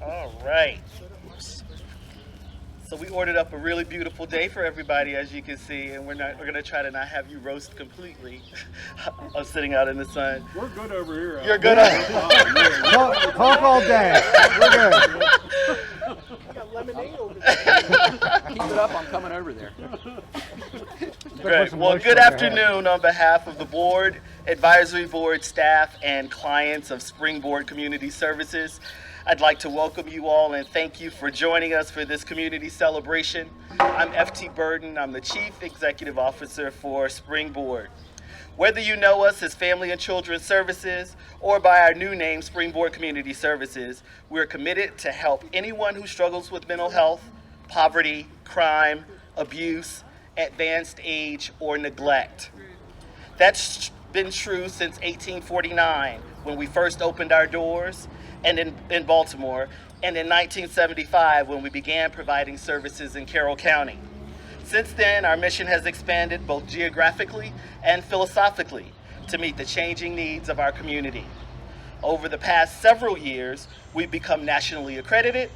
All right. So we ordered up a really beautiful day for everybody, as you can see, and we're gonna try to not have you roast completely of sitting out in the sun. We're good over here. You're good. Talk all day. We're good. We got lemonade over there. Keep it up, I'm coming over there. Great. Well, good afternoon on behalf of the board, advisory board, staff, and clients of Springboard Community Services. I'd like to welcome you all and thank you for joining us for this community celebration. I'm F.T. Burden. I'm the Chief Executive Officer for Springboard. Whether you know us as Family and Children's Services or by our new name, Springboard Community Services, we're committed to help anyone who struggles with mental health, poverty, crime, abuse, advanced age, or neglect. That's been true since 1849 when we first opened our doors and in Baltimore, and in 1975 when we began providing services in Carroll County. Since then, our mission has expanded both geographically and philosophically to meet the changing needs of our community. Over the past several years, we've become nationally accredited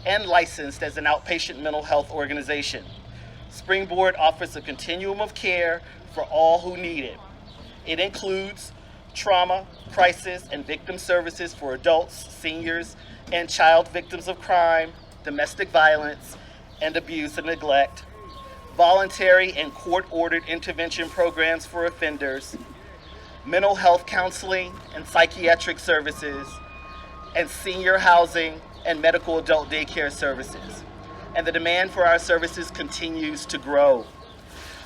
and licensed as an outpatient mental health organization. Springboard offers a continuum of care for all who need it. It includes trauma, crisis, and victim services for adults, seniors, and child victims of crime, domestic violence, and abuse and neglect, voluntary and court-ordered intervention programs for offenders, mental health counseling and psychiatric services, and senior housing and medical adult daycare services. And the demand for our services continues to grow.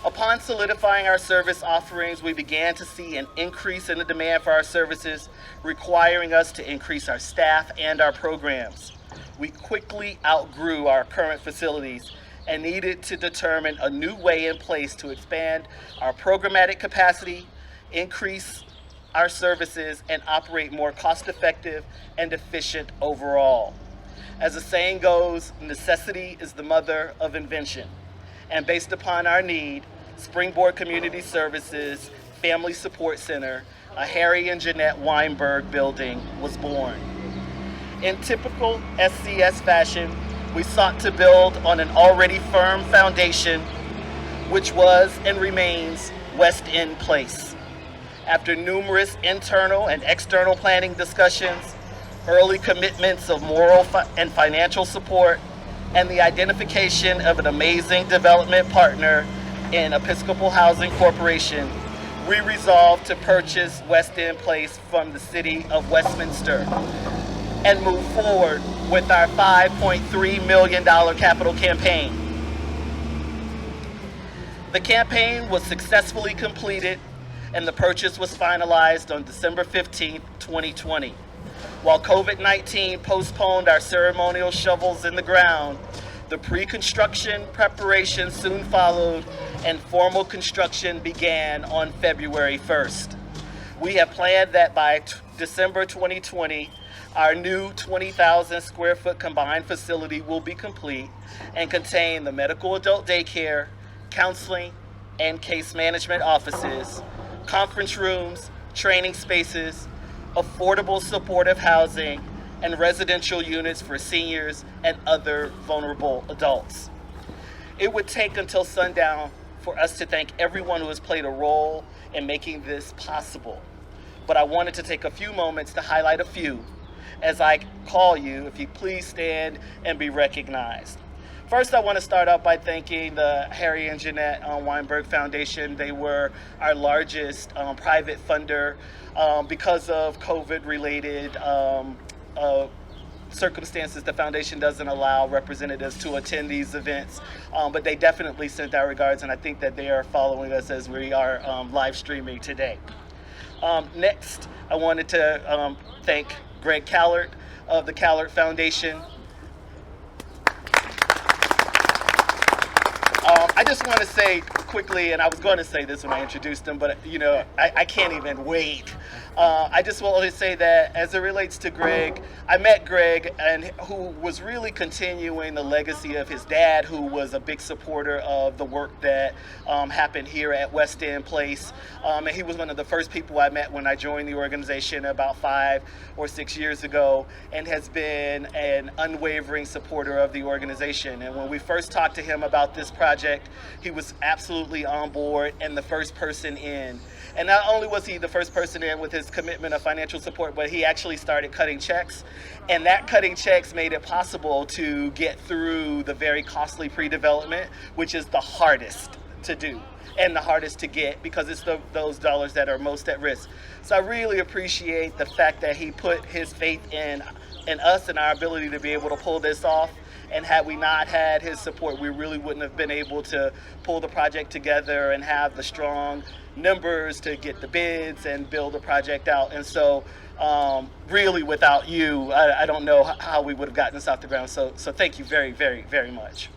Upon solidifying our service offerings, we began to see an increase in the demand for our services, requiring us to increase our staff and our programs. We quickly outgrew our current facilities and needed to determine a new way in place to expand our programmatic capacity, increase our services, and operate more cost-effective and efficient overall. As the saying goes, necessity is the mother of invention. And based upon our need, Springboard Community Services Family Support Center, a Harry and Jeanette Weinberg building, was born. In typical SCS fashion, we sought to build on an already firm foundation, which was and remains West End Place. After numerous internal and external planning discussions, early commitments of moral and financial support, and the identification of an amazing development partner in Episcopal Housing Corporation, we resolved to purchase West End Place from the City of Westminster and move forward with our $5.3 million capital campaign. The campaign was successfully completed and the purchase was finalized on December 15, 2020. While COVID-19 postponed our ceremonial shovels in the ground, the pre-construction preparation soon followed and formal construction began on February 1st. We have planned that by December 2020, our new 20,000 square foot combined facility will be complete and contain the medical adult daycare, counseling, and case management offices, conference rooms, training spaces, affordable supportive housing, and residential units for seniors and other vulnerable adults. It would take until sundown for us to thank everyone who has played a role in making this possible. But I wanted to take a few moments to highlight a few as I call you, if you please stand and be recognized. First, I want to start out by thanking the Harry and Jeanette Weinberg Foundation. They were our largest private funder because of COVID-related circumstances. The foundation doesn't allow representatives to attend these events, but they definitely sent our regards, and I think that they are following us as we are live streaming today. Next, I wanted to thank Greg Callard of the Callard Foundation. I just want to say quickly, and I was going to say this when I introduced him, but I can't even wait. I just want to say that as it relates to Greg, I met Greg, and who was really continuing the legacy of his dad, who was a big supporter of the work that happened here at West End Place. And he was one of the first people I met when I joined the organization about 5 or 6 years ago, and has been an unwavering supporter of the organization. And when we first talked to him about this project, he was absolutely on board and the first person in. And not only was he the first person in with his commitment of financial support, but he actually started cutting checks. And that cutting checks made it possible to get through the very costly pre-development, which is the hardest to do and the hardest to get, because it's those dollars that are most at risk. So I really appreciate the fact that he put his faith in us and our ability to be able to pull this off. And had we not had his support, we really wouldn't have been able to pull the project together and have the strong numbers to get the bids and build the project out. And so really without you, I don't know how we would have gotten this off the ground. So thank you very, very, very much.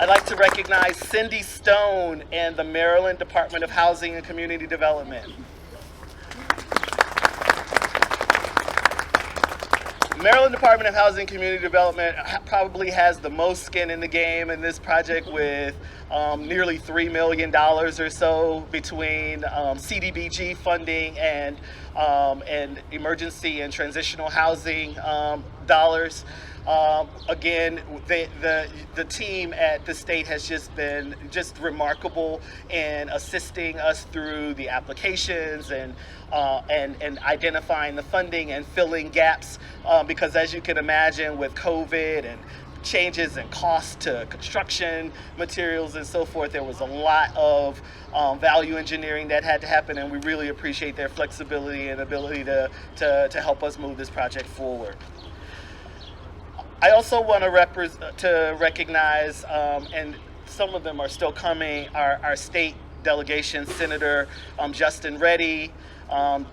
I'd like to recognize Cindy Stone and the Maryland Department of Housing and Community Development. Maryland Department of Housing and Community Development probably has the most skin in the game in this project, with nearly $3 million or so between CDBG funding and emergency and transitional housing dollars. Again, the team at the state has just been remarkable in assisting us through the applications and identifying the funding and filling gaps, because as you can imagine, with COVID and changes in cost to construction materials and so forth, there was a lot of value engineering that had to happen, and we really appreciate their flexibility and ability to help us move this project forward. I also want to recognize, and some of them are still coming, our state delegation, Senator Justin Reddy,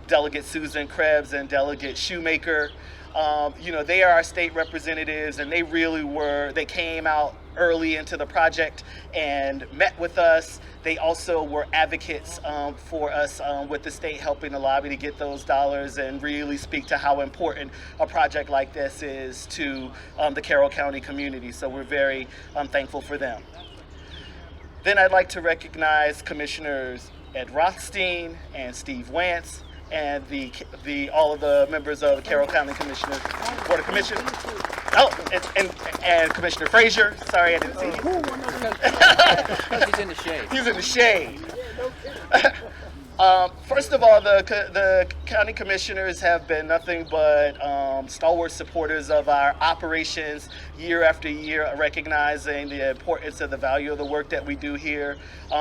Delegate Susan Krebs, and Delegate Shoemaker. They are our state representatives, and they came out early into the project and met with us. They also were advocates for us with the state, helping to lobby to get those dollars and really speak to how important a project like this is to the Carroll County community. So we're very thankful for them. Then I'd like to recognize Commissioners Ed Rothstein and Steve Wantz, and all of the members of the Carroll County Board of Commissioners. Oh, and Commissioner Frazier. Sorry, I didn't see you. Because he's in the shade. He's in the shade. First of all, the county commissioners have been nothing but stalwart supporters of our operations year after year, recognizing the importance of the value of the work that we do here.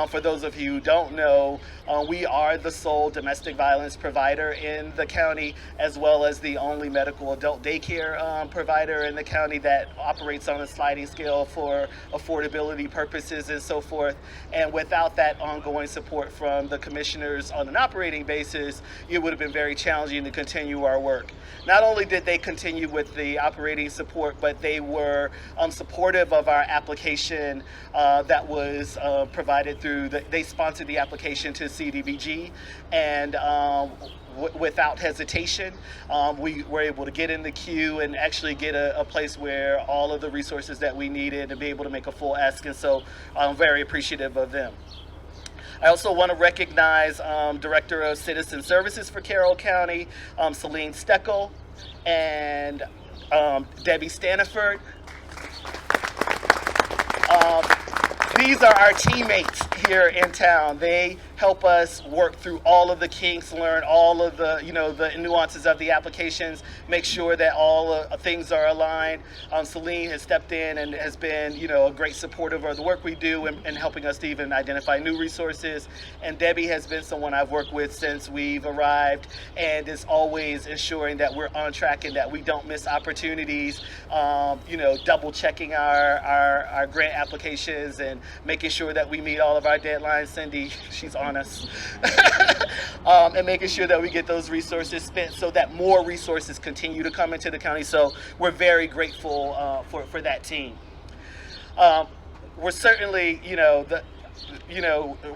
For those of you who don't know, we are the sole domestic violence provider in the county, as well as the only medical adult daycare provider in the county that operates on a sliding scale for affordability purposes and so forth. And without that ongoing support from the commissioners on an operating basis, it would have been very challenging to continue our work. Not only did they continue with the operating support, but they were supportive of our application that was provided through, they sponsored the application to CDBG, and without hesitation, we were able to get in the queue and actually get a place where all of the resources that we needed to be able to make a full ask, and so I'm very appreciative of them. I also want to recognize Director of Citizen Services for Carroll County, Celine Steckel, and Debbie Staniford. These are our teammates here in town. They help us work through all of the kinks, learn all of the, the nuances of the applications, make sure that all things are aligned. Celine has stepped in and has been, a great supporter of the work we do and helping us to even identify new resources. And Debbie has been someone I've worked with since we've arrived, and is always ensuring that we're on track and that we don't miss opportunities, double checking our grant applications and making sure that we meet all of our deadlines. Cindy, she's on on us, and making sure that we get those resources spent so that more resources continue to come into the county. So we're very grateful for that team. We're certainly,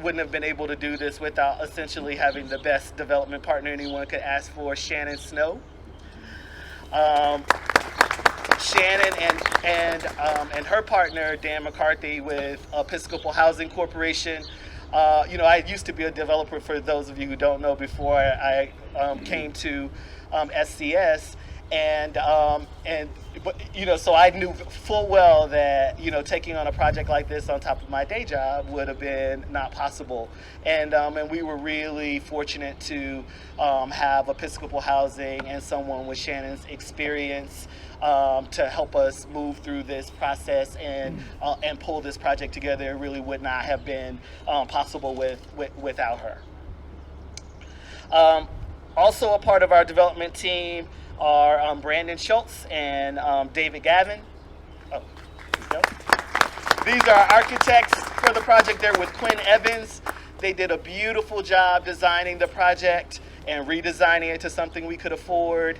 wouldn't have been able to do this without essentially having the best development partner anyone could ask for, Shannon Snow. Shannon and her partner, Dan McCarthy, with Episcopal Housing Corporation. I used to be a developer, for those of you who don't know, before I came to SCS. So I knew full well that, taking on a project like this on top of my day job would have been not possible. And we were really fortunate to have Episcopal Housing and someone with Shannon's experience to help us move through this process and pull this project together. It really would not have been possible without her. Also a part of our development team are Brandon Schultz and David Gavin. Oh, there we go. These are architects for the project. They're with Quinn Evans. They did a beautiful job designing the project and redesigning it to something we could afford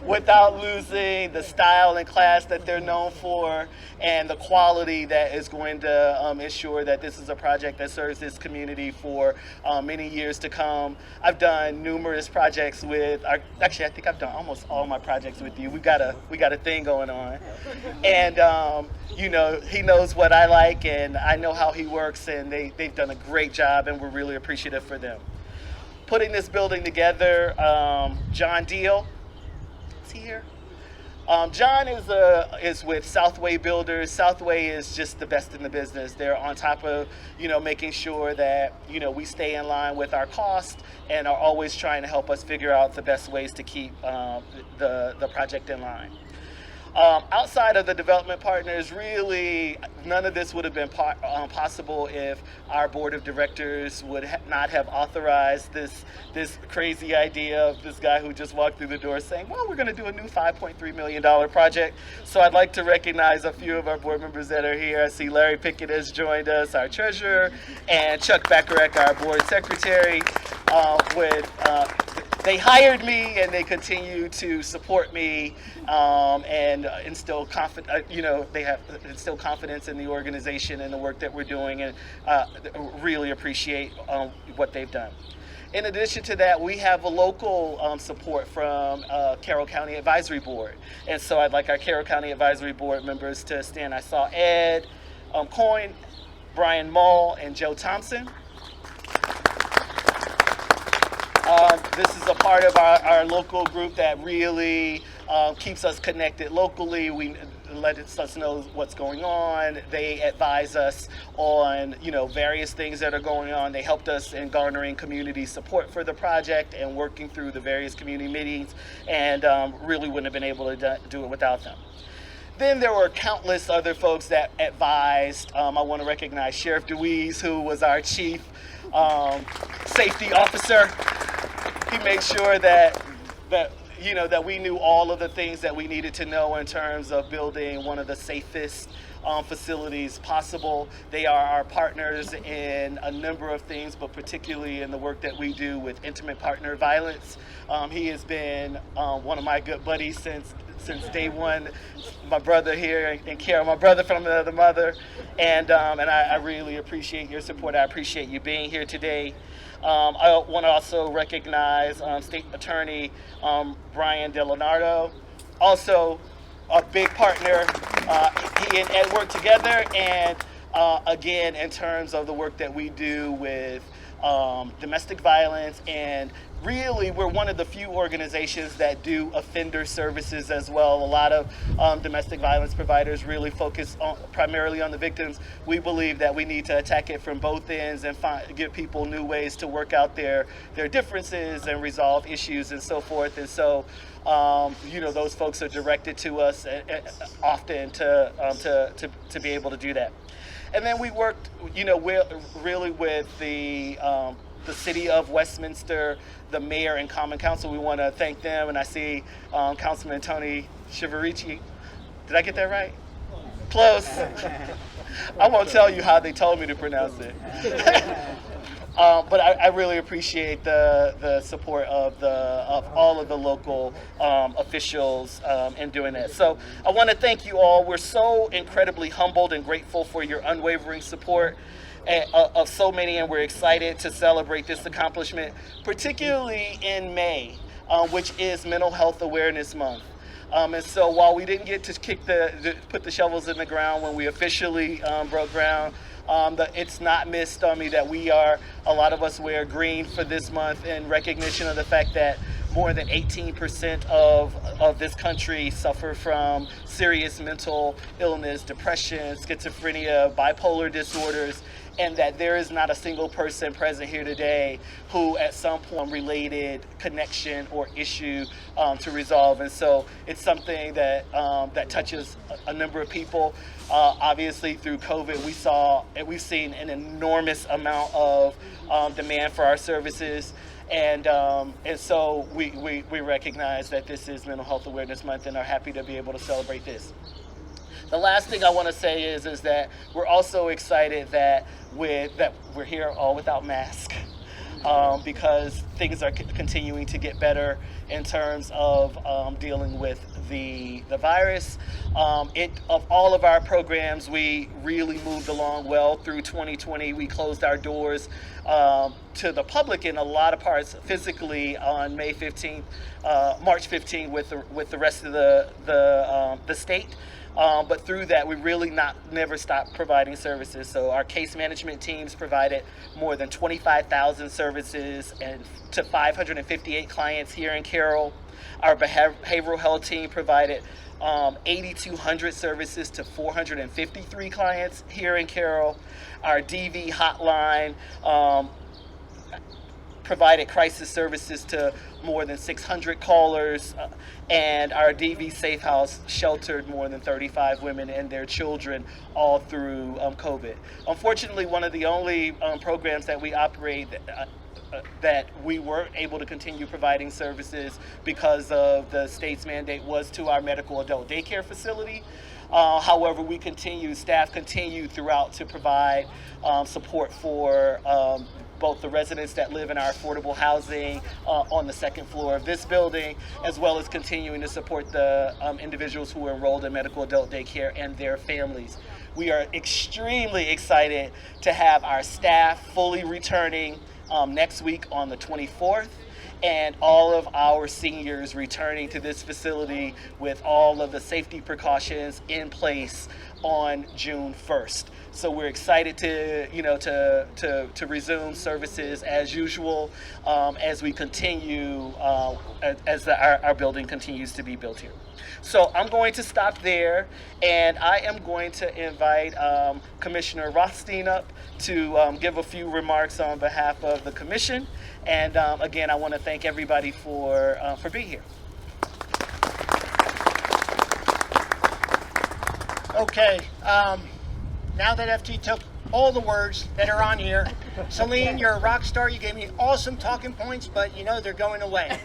without losing the style and class that they're known for and the quality that is going to ensure that this is a project that serves this community for many years to come. I've done numerous projects with, I think I've done almost all my projects with you. We got a thing going on. And, he knows what I like and I know how he works, and they've done a great job, and we're really appreciative for them. Putting this building together, John Deal. Is he here? John is with Southway Builders. Southway is just the best in the business. They're on top of, making sure that, we stay in line with our cost and are always trying to help us figure out the best ways to keep the project in line. Outside of the development partners, really, none of this would have been possible if our board of directors would not have authorized this crazy idea of this guy who just walked through the door saying, well, we're going to do a new $5.3 million project. So I'd like to recognize a few of our board members that are here. I see Larry Pickett has joined us, our treasurer, and Chuck Beckerek, our board secretary. They hired me and they continue to support me and instill they have instilled confidence in the organization and the work that we're doing, and really appreciate what they've done. In addition to that, we have a local support from Carroll County Advisory Board. And so I'd like our Carroll County Advisory Board members to stand. I saw Ed Coyne, Brian Mull, and Joe Thompson. This is a part of our local group that really keeps us connected locally. We let us know what's going on. They advise us on, various things that are going on. They helped us in garnering community support for the project and working through the various community meetings, and really wouldn't have been able to do it without them. Then there were countless other folks that advised. I want to recognize Sheriff DeWeese, who was our chief safety officer. He made sure that we knew all of the things that we needed to know in terms of building one of the safest facilities possible. They are our partners in a number of things, but particularly in the work that we do with intimate partner violence. He has been one of my good buddies since day one. My brother here in Carroll, my brother from another mother, and I really appreciate your support. I appreciate you being here today. I want to also recognize State Attorney Brian DeLeonardo, also a big partner. He and Ed work together, and again, in terms of the work that we do with domestic violence, and really we're one of the few organizations that do offender services as well. A lot of domestic violence providers really focus primarily on the victims. We believe that we need to attack it from both ends and give people new ways to work out their differences and resolve issues and so forth. And so those folks are directed to us often to be able to do that. And then we worked really with the city of Westminster, the mayor and common council. We want to thank them, and I see Councilman Tony Chivarici. Did I get that right? Close. I won't tell you how they told me to pronounce it. But I really appreciate the support of all of the local officials in doing that. So I want to thank you all. We're so incredibly humbled and grateful for your unwavering support of so many, and we're excited to celebrate this accomplishment, particularly in May, which is Mental Health Awareness Month. And so while we didn't get to put the shovels in the ground when we officially broke ground, it's not missed on me that a lot of us wear green for this month in recognition of the fact that more than 18% of this country suffer from serious mental illness, depression, schizophrenia, bipolar disorders, and that there is not a single person present here today who at some point related connection or issue to resolve. And so it's something that touches a number of people. Obviously through COVID, we've seen an enormous amount of demand for our services. And so we recognize that this is Mental Health Awareness Month and are happy to be able to celebrate this. The last thing I want to say is that we're also excited that we're here all without masks because things are continuing to get better in terms of dealing with the virus. Of all of our programs, we really moved along well through 2020. We closed our doors to the public in a lot of parts physically on March 15th with the rest of the state. But through that, we really never stopped providing services. So our case management teams provided more than 25,000 services to 558 clients here in Carroll. Our behavioral health team provided 8,200 services to 453 clients here in Carroll. Our DV hotline provided crisis services to more than 600 callers, and our DV Safe House sheltered more than 35 women and their children all through COVID. Unfortunately, one of the only programs that we operate that we weren't able to continue providing services because of the state's mandate was to our medical adult daycare facility. However, staff continue throughout to provide support for both the residents that live in our affordable housing on the second floor of this building, as well as continuing to support the individuals who are enrolled in medical adult daycare and their families. We are extremely excited to have our staff fully returning next week on the 24th, and all of our seniors returning to this facility with all of the safety precautions in place on June 1st. So we're excited to resume services as usual as we continue, as our building continues to be built here. So I'm going to stop there, and I am going to invite Commissioner Rothstein up to give a few remarks on behalf of the commission. And again, I want to thank everybody for being here. Okay, now that FT took all the words that are on here, Celine, you're a rock star. You gave me awesome talking points, but you know they're going away.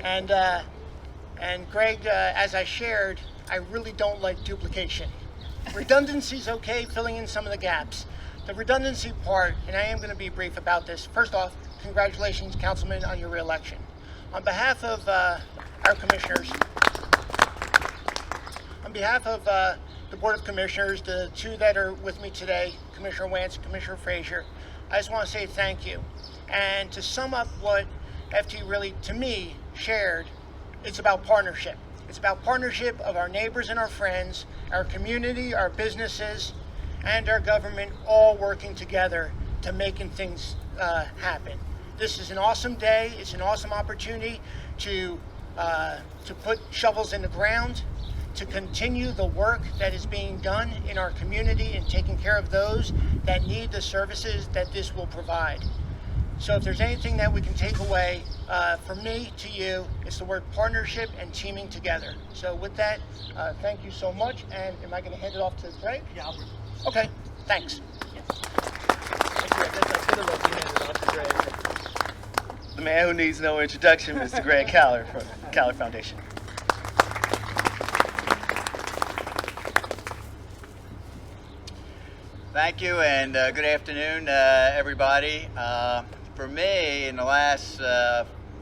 And Greg, as I shared, I really don't like duplication. Redundancy's okay, filling in some of the gaps. The redundancy part, and I am going to be brief about this. First off, congratulations, Councilman, on your re-election. On behalf of our commissioners, on behalf of the Board of Commissioners, the two that are with me today, Commissioner Wance and Commissioner Frazier, I just want to say thank you. And to sum up what FT really, to me, shared, it's about partnership. It's about partnership of our neighbors and our friends, our community, our businesses, and our government all working together to making things happen. This is an awesome day. It's an awesome opportunity to put shovels in the ground, to continue the work that is being done in our community and taking care of those that need the services that this will provide. So if there's anything that we can take away from me to you, it's the word partnership and teaming together. So with that, thank you so much. And am I going to hand it off to Greg? Yeah. Okay, thanks. The man who needs no introduction, Mr. Greg Caller from Caller Foundation. Thank you, and good afternoon, everybody. For me, in the last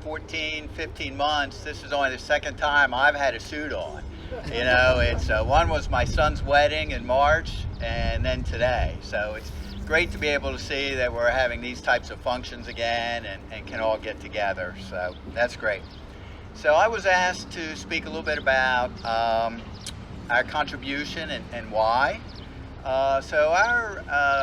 14, 15 months, this is only the second time I've had a suit on. You know, it's one was my son's wedding in March, and then today. So it's great to be able to see that we're having these types of functions again and can all get together. So that's great. So I was asked to speak a little bit about our contribution and why.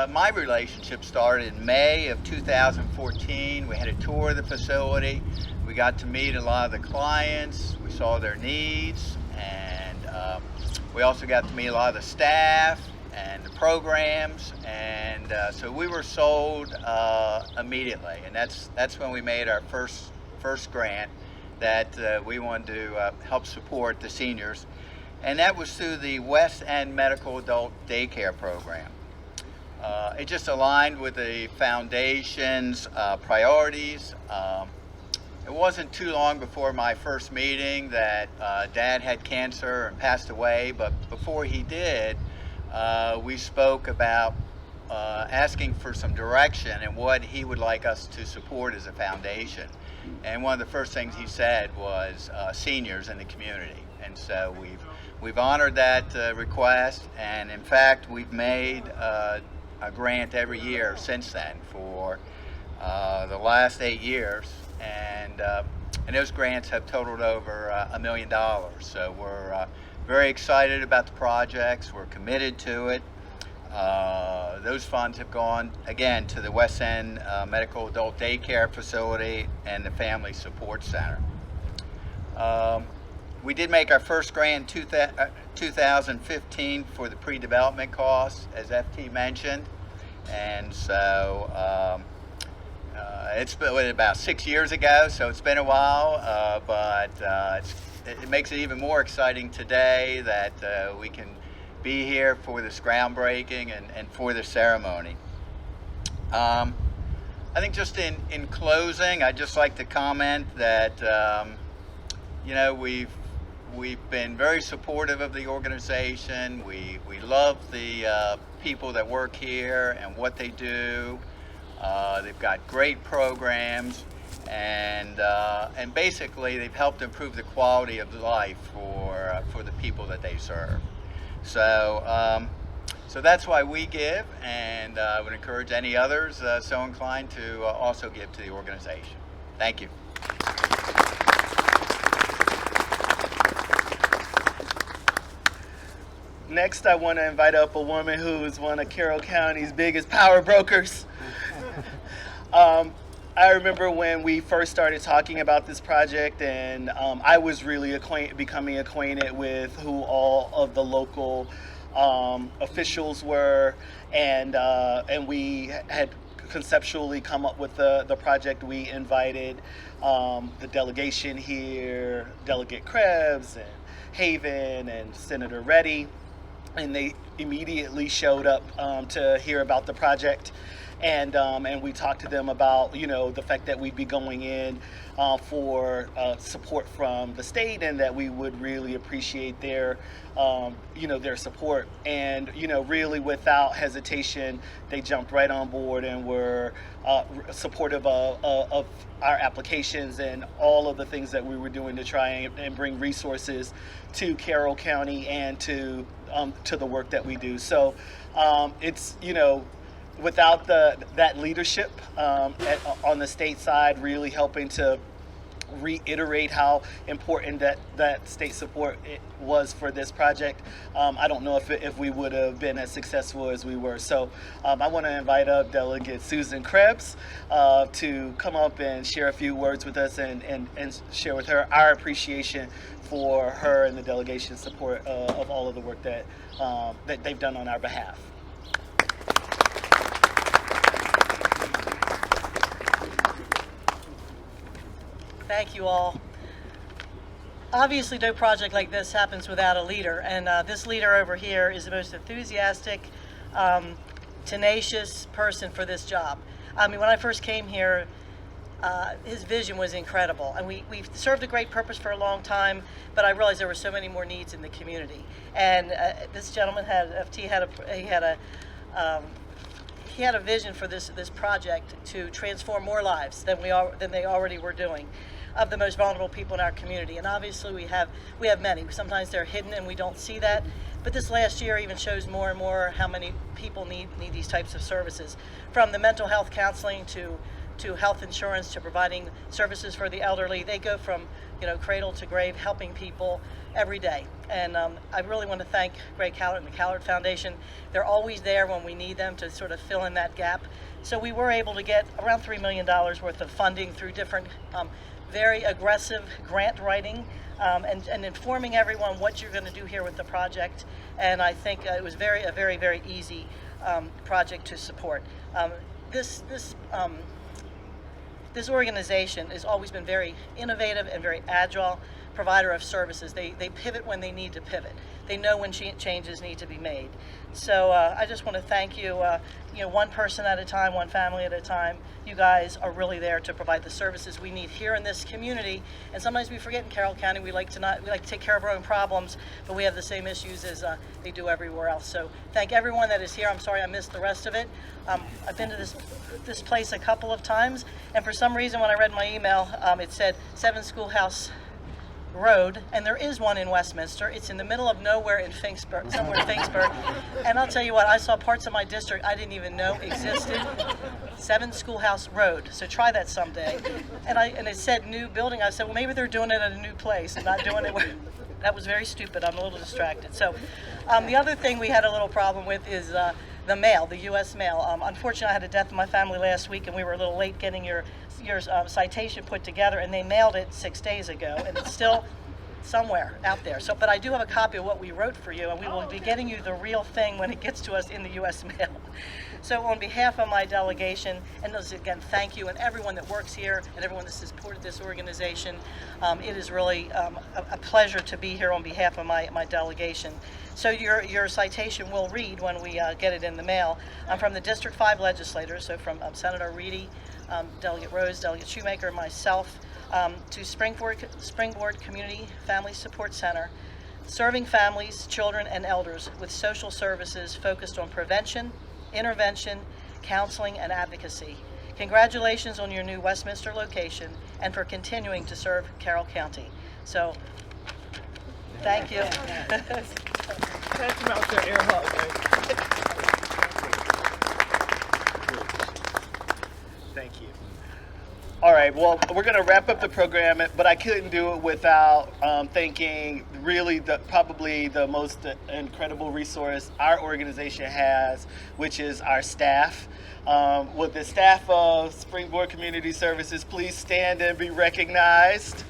My relationship started in May of 2014. We had a tour of the facility. We got to meet a lot of the clients. We saw their needs, and we also got to meet a lot of the staff and the programs. And so we were sold immediately, and that's when we made our first grant that we wanted to help support the seniors. And that was through the West End Medical Adult Daycare program. It just aligned with the foundation's priorities. It wasn't too long before my first meeting that Dad had cancer and passed away, but before he did, we spoke about asking for some direction and what he would like us to support as a foundation. And one of the first things he said was seniors in the community. And so we've honored that request, and in fact we've made a grant every year since then for the last 8 years, and those grants have totaled over $1 million. So we're very excited about the projects. We're committed to it. Those funds have gone again to the West End Medical Adult Daycare Facility and the Family Support Center. We did make our first grant in 2015 for the pre-development costs, as FT mentioned, and so it's been about 6 years ago, so it's been a while, but it makes it even more exciting today that we can be here for this groundbreaking and for the ceremony. I think just in closing, I'd just like to comment that you know, we've been very supportive of the organization. We love the people that work here and what they do. They've got great programs, and basically they've helped improve the quality of life for the people that they serve. So so that's why we give, and I would encourage any others so inclined to also give to the organization. Thank you. Next, I want to invite up a woman who is one of Carroll County's biggest power brokers. I remember when we first started talking about this project, and I was really becoming acquainted with who all of the local officials were, and we had conceptually come up with the project. We invited the delegation here, Delegate Krebs and Haven and Senator Reddy, and they immediately showed up to hear about the project. And we talked to them about, you know, the fact that we'd be going in for support from the state, and that we would really appreciate their, you know, their support. And, you know, really without hesitation, they jumped right on board and were supportive of our applications and all of the things that we were doing to try and bring resources to Carroll County and to the work that we do. So it's, you know, without that leadership on the state side, really helping to reiterate how important that state support was for this project, I don't know if we would have been as successful as we were. So I want to invite up Delegate Susan Krebs to come up and share a few words with us and share with her our appreciation for her and the delegation support of all of the work that they've done on our behalf. Thank you all. Obviously, no project like this happens without a leader, and this leader over here is the most enthusiastic, tenacious person for this job. I mean, when I first came here, his vision was incredible, and we've served a great purpose for a long time, but I realized there were so many more needs in the community. And this gentleman had he had a vision for this project to transform more lives than they already were doing, of the most vulnerable people in our community. And obviously we have many. Sometimes they're hidden and we don't see that. But this last year even shows more and more how many people need these types of services, from the mental health counseling to health insurance to providing services for the elderly. They go from cradle to grave, helping people every day. And I really want to thank Greg Callard and the Callard Foundation. They're always there when we need them to sort of fill in that gap. So we were able to get around $3 million worth of funding through different very aggressive grant writing and informing everyone what you're going to do here with the project. And I think it was a very, very easy project to support. This organization has always been very innovative and very agile provider of services. They pivot when they need to pivot. They know when changes need to be made. So I just want to thank you, one person at a time, one family at a time. You guys are really there to provide the services we need here in this community. And sometimes we forget in Carroll County we like to take care of our own problems, but we have the same issues as they do everywhere else. So thank everyone that is here. I'm sorry I missed the rest of it. I've been to this place a couple of times, and for some reason when I read my email, it said 7 Schoolhouse Road, and there is one in Westminster. It's in the middle of nowhere in Finksburg, somewhere in Finksburg. And I'll tell you what, I saw parts of my district I didn't even know existed. 7 Schoolhouse Road. So try that someday. And it said new building. I said, well, maybe they're doing it at a new place and not doing it where. That was very stupid. I'm a little distracted. So the other thing we had a little problem with is the mail, the U.S. mail. Unfortunately, I had a death in my family last week, and we were a little late getting your citation put together, and they mailed it 6 days ago, and it's still somewhere out there. So, but I do have a copy of what we wrote for you, and we will be getting you the real thing when it gets to us in the U.S. mail. So on behalf of my delegation, and again, thank you, and everyone that works here, and everyone that supported this organization, it is really a pleasure to be here on behalf of my delegation. So your citation will read when we get it in the mail. I'm from the District 5 legislators, so from Senator Reedy, Delegate Rose, Delegate Shoemaker, myself, to Springboard Community Family Support Center, serving families, children, and elders with social services focused on prevention, intervention, counseling, and advocacy. Congratulations on your new Westminster location and for continuing to serve Carroll County. So, thank you. That's about their air hug. Thank you. All right, well, we're going to wrap up the program, but I couldn't do it without thanking really probably the most incredible resource our organization has, which is our staff. With the staff of Springboard Community Services, please stand and be recognized.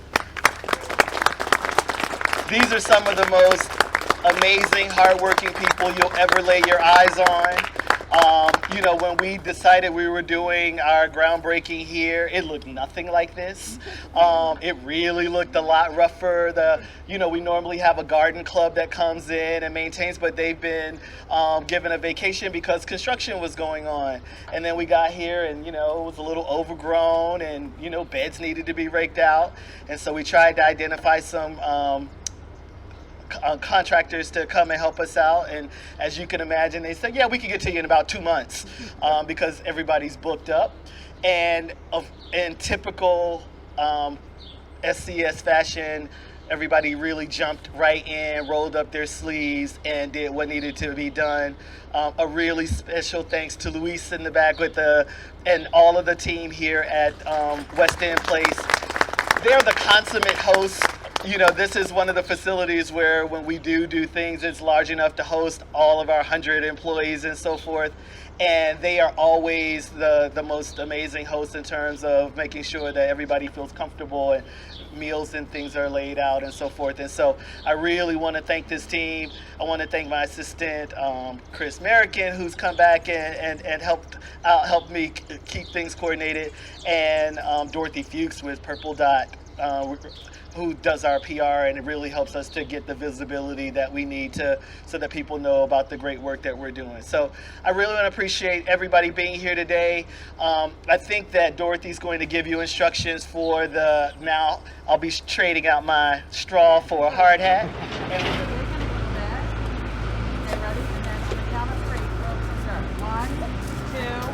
These are some of the most amazing, hardworking people you'll ever lay your eyes on. When we decided we were doing our groundbreaking here, it looked nothing like this. It really looked a lot rougher. We normally have a garden club that comes in and maintains, but they've been given a vacation because construction was going on. And then we got here and, it was a little overgrown and, beds needed to be raked out. And so we tried to identify some contractors to come and help us out, and as you can imagine, they said, yeah, we can get to you in about 2 months because everybody's booked up. And in typical SCS fashion, everybody really jumped right in, rolled up their sleeves, and did what needed to be done. A really special thanks to Luis in the back and all of the team here at West End Place. They're the consummate hosts. This is one of the facilities where when we do things, it's large enough to host all of our 100 employees and so forth. And they are always the most amazing hosts in terms of making sure that everybody feels comfortable and meals and things are laid out and so forth. And so I really want to thank this team. I want to thank my assistant, Chris Merrican, who's come back and helped me keep things coordinated, and Dorothy Fuchs with Purple Dot, who does our PR, and it really helps us to get the visibility that we need so that people know about the great work that we're doing. So I really want to appreciate everybody being here today. I think that Dorothy's going to give you instructions for now I'll be trading out my straw for a hard hat. Okay, ready? And then on the count of 3, we'll start. 1, 2,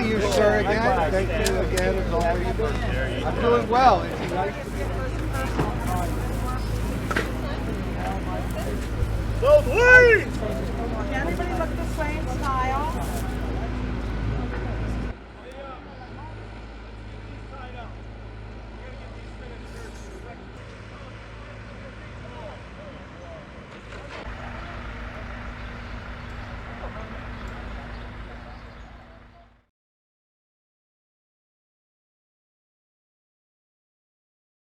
see you, sir, again. Thank you again as always. I'm doing well. It's nice to be Those wings! Everybody look this way.